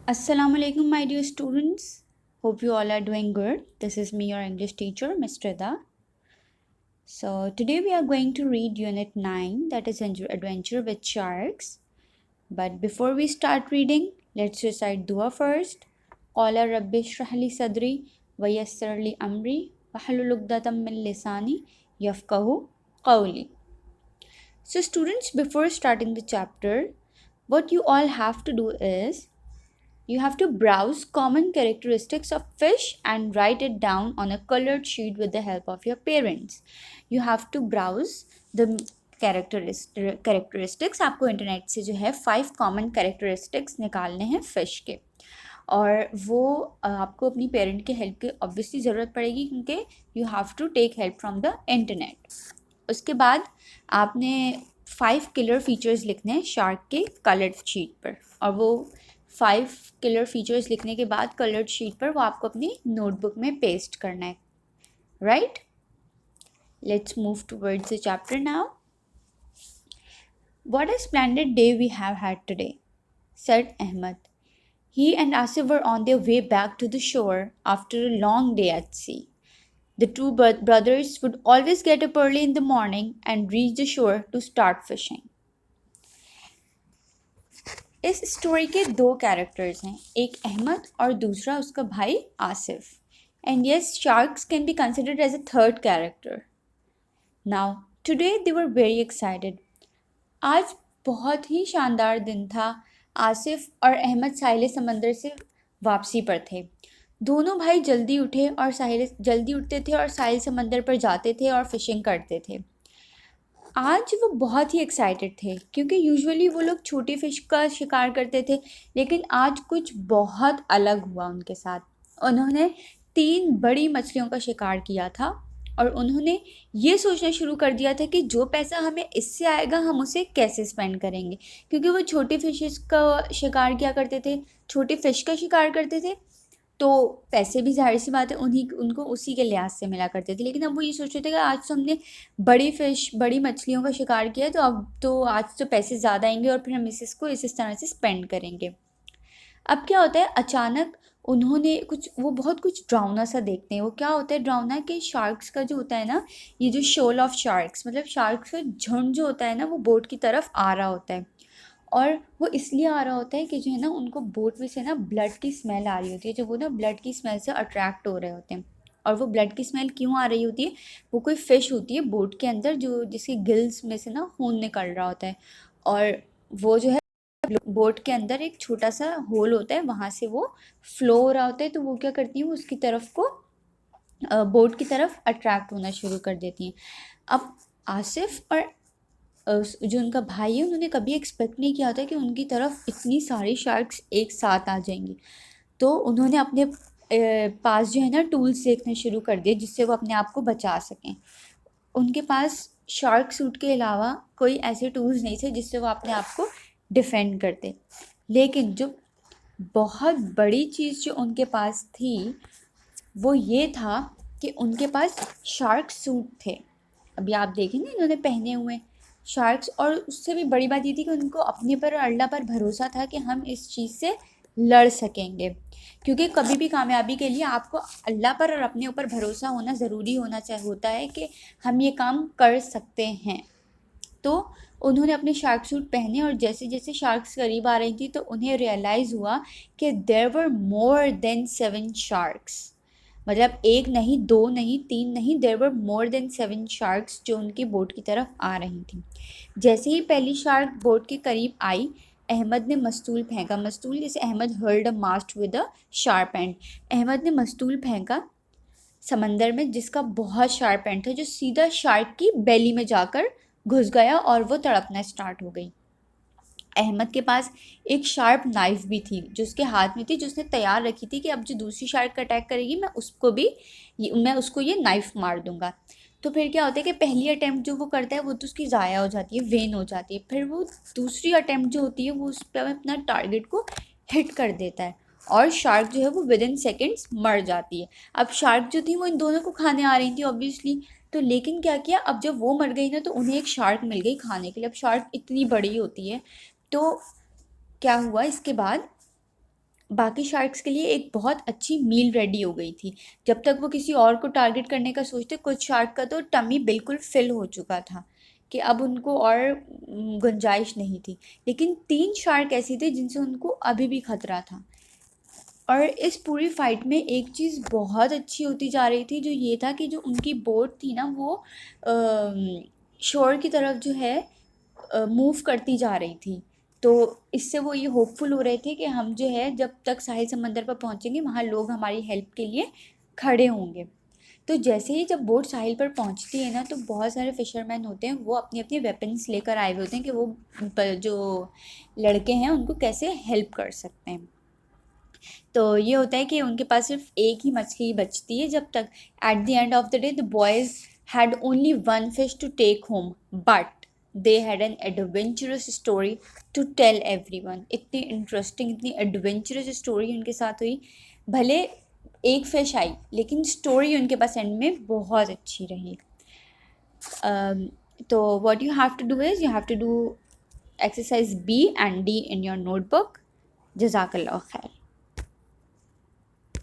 Assalamu alaikum, my dear students. Hope you all are doing good. This is me, your English teacher, Ms. Rida. So, today we are going to read Unit 9, that is Adventure with Sharks. But before we start reading, let's recite dua first. Qala rabbi shrah li sadri wa yassir li amri wa halul uqdatam min lisani yafqahu qawli. So, students, before starting the chapter, what you all have to do is you have to browse common characteristics of fish and write it down on a colored sheet with the help of your parents. You have to browse the characteristics. आपको internet से जो है 5 common characteristics निकालने हैं fish के, और वो आपको अपनी पेरेंट के हेल्प की ऑब्वियसली ज़रूरत पड़ेगी, क्योंकि you have to take help from the internet. उसके बाद आपने 5 किलर फीचर्स लिखने हैं शार्क के कलर्ड शीट पर, और वो 5 किलर फीचर्स लिखने के बाद कलर्ड शीट पर वो आपको अपनी नोटबुक में पेस्ट करना है. Right, let's move towards the chapter now. What a splendid day we have had today, said Ahmed. He and Asif were on their way back to the shore after a long day at sea. The two brothers would always get up early in the morning and reach the shore to start fishing. इस story के 2 characters हैं, एक अहमद और दूसरा उसका भाई Asif. And yes, sharks can be considered as a third character. Now today they were very excited. आज बहुत ही शानदार दिन था. आसिफ और अहमद साहिल समंदर से वापसी पर थे. दोनों भाई जल्दी उठे और जल्दी उठते थे और साहिल समंदर पर जाते थे और फिशिंग करते थे. आज वो बहुत ही एक्साइटेड थे, क्योंकि यूजुअली वो लोग छोटी फ़िश का शिकार करते थे, लेकिन आज कुछ बहुत अलग हुआ उनके साथ. उन्होंने 3 बड़ी मछलियों का शिकार किया था, और उन्होंने ये सोचना शुरू कर दिया था कि जो पैसा हमें इससे आएगा हम उसे कैसे स्पेंड करेंगे, क्योंकि वो छोटी फ़िशेस का शिकार किया करते थे, छोटी फ़िश का शिकार करते थे, तो पैसे भी ज़ाहिर सी बात है उनको उसी के लिहाज से मिला करते थे. लेकिन अब वो ये सोच रहे थे कि आज तो हमने बड़ी मछलियों का शिकार किया, तो अब तो आज तो पैसे ज़्यादा आएंगे और फिर हम इसको इस तरह से स्पेंड करेंगे. अब क्या होता है, अचानक उन्होंने बहुत कुछ डरावना सा देखते हैं. वो क्या होता है डरावना, कि शार्क्स का जो होता है ना, ये जो शोल ऑफ शार्क्स, मतलब शार्क्स का झुंड जो होता है ना, वो बोट की तरफ आ रहा होता है. और वो इसलिए आ रहा होता है कि जो है ना, उनको बोट में से ना ब्लड की स्मेल आ रही होती है, जो वो ना ब्लड की स्मेल से अट्रैक्ट हो रहे होते हैं. और वो ब्लड की स्मेल क्यों आ रही होती है, वो कोई फ़िश होती है बोट के अंदर जो जिसके गिल्स में से ना खून निकल रहा होता है, और वो जो है बोट के अंदर एक छोटा सा होल होता है, वहाँ से वो फ्लो हो रहा होता है, तो वो क्या करती है, वो उसकी तरफ को बोट की तरफ अट्रैक्ट होना शुरू कर देती हैं. अब आसिफ और जो उनका भाई है, उन्होंने कभी एक्सपेक्ट नहीं किया था कि उनकी तरफ इतनी सारी शार्क्स एक साथ आ जाएंगी. तो उन्होंने अपने पास जो है ना टूल्स देखने शुरू कर दिए, जिससे वो अपने आप को बचा सकें. उनके पास शार्क सूट के अलावा कोई ऐसे टूल्स नहीं थे जिससे वो अपने आप को डिफेंड करते. लेकिन जो बहुत बड़ी चीज़ जो उनके पास थी, वो ये था कि उनके पास शार्क सूट थे. अभी आप देखें ना, इन्होंने पहने हुए शार्क्स, और उससे भी बड़ी बात ये थी कि उनको अपने पर और अल्लाह पर भरोसा था कि हम इस चीज़ से लड़ सकेंगे, क्योंकि कभी भी कामयाबी के लिए आपको अल्लाह पर और अपने ऊपर भरोसा होना ज़रूरी होता है कि हम ये काम कर सकते हैं. तो उन्होंने अपने शार्क सूट पहने, और जैसे जैसे शार्क्स करीब आ रही थी तो उन्हें रियलाइज़ हुआ कि there were more than 7 sharks. मतलब 1 नहीं, 2 नहीं, 3 नहीं, there were more than 7 sharks जो उनकी बोट की तरफ आ रही थी. जैसे ही पहली शार्क बोट के करीब आई, अहमद ने मस्तूल फेंका. मस्तूल जैसे Ahmed hurled a mast with a sharp end. Ahmed ने मस्तूल फेंका समंदर में, जिसका बहुत शार्प एंड था, जो सीधा शार्क की बेली में जाकर घुस गया और वो तड़पना स्टार्ट हो गई. अहमद के पास एक शार्प नाइफ भी थी जो उसके हाथ में थी, जो उसने तैयार रखी थी कि अब जो दूसरी शार्क अटैक करेगी मैं उसको ये नाइफ मार दूंगा. तो फिर क्या होता है कि पहली अटैम्प्ट जो वो करता है वो तो उसकी ज़ाया हो जाती है, वेन हो जाती है. फिर वो दूसरी अटैम्प्ट जो होती है वो उस पर अपना टारगेट को हिट कर देता है, और शार्क जो है वो विद इन सेकेंड्स मर जाती है. अब शार्क जो थी वो इन दोनों को खाने आ रही थी ऑब्वियसली. तो लेकिन क्या किया, अब जब वो मर गई ना, तो उन्हें एक शार्क मिल गई खाने के लिए. अब शार्क इतनी बड़ी होती है, तो क्या हुआ इसके बाद, बाकी शार्क्स के लिए एक बहुत अच्छी मील रेडी हो गई थी। जब तक वो किसी और को टारगेट करने का सोचते, कुछ शार्क का तो टमी बिल्कुल फिल हो चुका था कि अब उनको और गुंजाइश नहीं थी। लेकिन 3 शार्क ऐसी थे जिनसे उनको अभी भी खतरा था। और इस पूरी फाइट में एक चीज़ बहुत अच्छी होती जा रही थी, जो ये था कि जो उनकी बोट थी ना, वो शोर की तरफ जो है मूव करती जा रही थी। तो इससे वो ये होपफुल हो रहे थे कि हम जो है जब तक साहिल समंदर पर पहुंचेंगे, वहाँ लोग हमारी हेल्प के लिए खड़े होंगे। तो जैसे ही जब बोट साहिल पर पहुंचती है ना, तो बहुत सारे फिशरमैन होते हैं, वो अपनी अपनी वेपन्स लेकर आए हुए होते हैं कि वो जो लड़के हैं उनको कैसे हेल्प कर सकते हैं। तो ये होता है कि उनके पास सिर्फ एक ही मछली बचती है जब तक। At the end of the day the boys had only one fish to take home, but they had an adventurous story to tell everyone. इतनी इंटरेस्टिंग, इतनी एडवेंचरस स्टोरी उनके साथ हुई। भले एक फिश आई, लेकिन स्टोरी उनके पास एंड में बहुत अच्छी रही। तो what you have to do is you have to do exercise B and D in your notebook. Jazakallah khair.